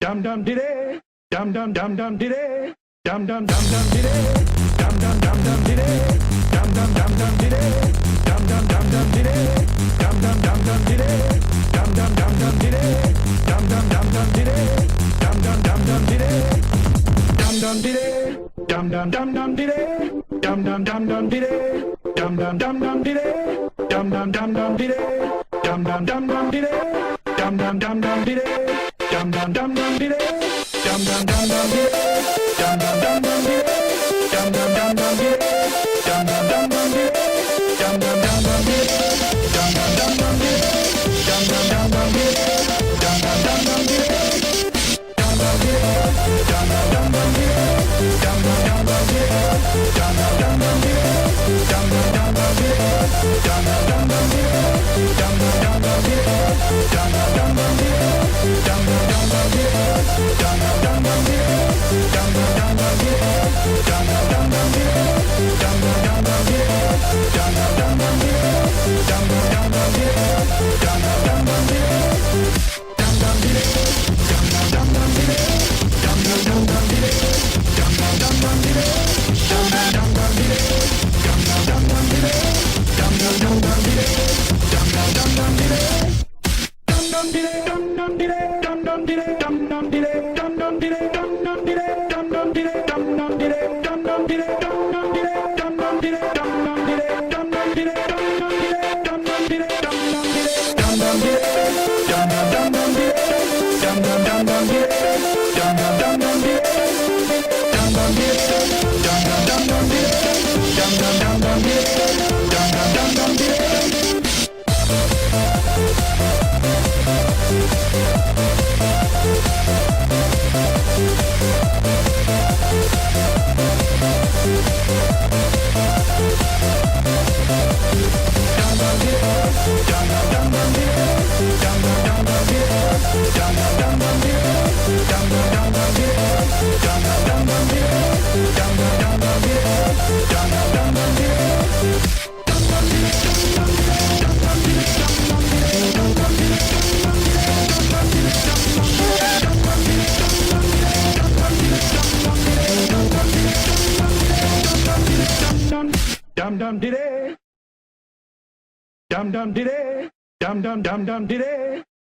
dum dum diddy, dum dum dum dum diddy, dum dum dum dum diddy, dum dum dum dum diddy, dum dum dum dum diddy, dum dum dum dum diddy, dum dum dum dum diddy, dum dum dum dum diddy, dum dum dum dum diddy, dum dum dum dum diddy, dum dum diddy, dum dum dum dum diddy, dum dum dum dum diddy, dum dum dum dum diddy, dum dum dum dum diddy, dum dum dum dum diddy, dum dum dum dum diddy, dum dum dum dum diddy, dum dum dum dum diddy, dum dum dum dum diddy, dum dum dum dum diddy, dum dum dum dum diddy, dum dum dum dum diddy, dum dum dum dum diddy, dum dum dum dum diddy, dum dum dum dum diddy, dum dum diddy, dum dum dum dum diddy, dum dum dum dum diddy, dum dum dum dum diddy, dum dum dum dum diddy, dum dum dum dum diddy, dum dum dum dum diddy, dum dum dum dum diddy, dum dum dum dum diddy, dum dum dum dum diddy, dum dum dum dum diddy, dum dum dum dum diddy, dum dum dum dum diddy, dum dum dum dum diddy, dum dum dum dum diddy, dum dum dum dum diddy, dum dum diddy, dum dum dum dum diddy, dum dum dum dum diddy, dum dum dum dum diddy, dum dum dum dum diddy, dum dum dum dum diddy, dum dum dum dum diddy, dum dum dum dum diddy, dum dum diddy, dum dum diddy, dum dum diddy, dum dum diddy, dum dum diddy, dum dum diddy, dum dum diddy, dum dum diddy, dum dum diddy, dum dum diddy, dum dum diddy, dum dum diddy, dum dum diddy, dum dum diddy, dum dum diddy, dum dum diddy, dum dum diddy, dum dum dum dum diddy,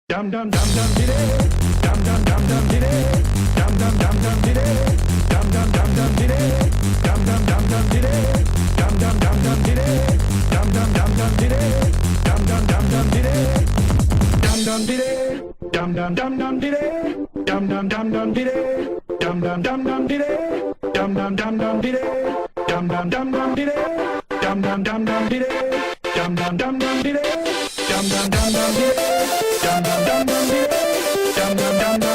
dum dum dum dum diddy, dum dum dum dum diddy, dum dum diddy, dum dum dum dum diddy, dum dum dum dum diddy, dum dum dum dum diddy. Dum dum diddy, dum dum diddy, dum dum dum dum diddy, dum dum dum dum diddy, dum dum dum dum diddy, dum dum dum dum diddy, dum dum dum dum diddy, dum dum dum dum diddy, dum dum dum dum diddy, dum dum dum dum diddy, dum dum dum dum diddy, dum dum diddy, dum dum dum dum diddy, dum dum dum dum diddy, dum dum dum dum diddy, dum dum dum dum diddy, dum dum dum dum diddy, dum dum dum dum diddy, dum dum dum dum diddy, dum dum dum dum diddy, dum dum dum dum diddy, dum dum dum dum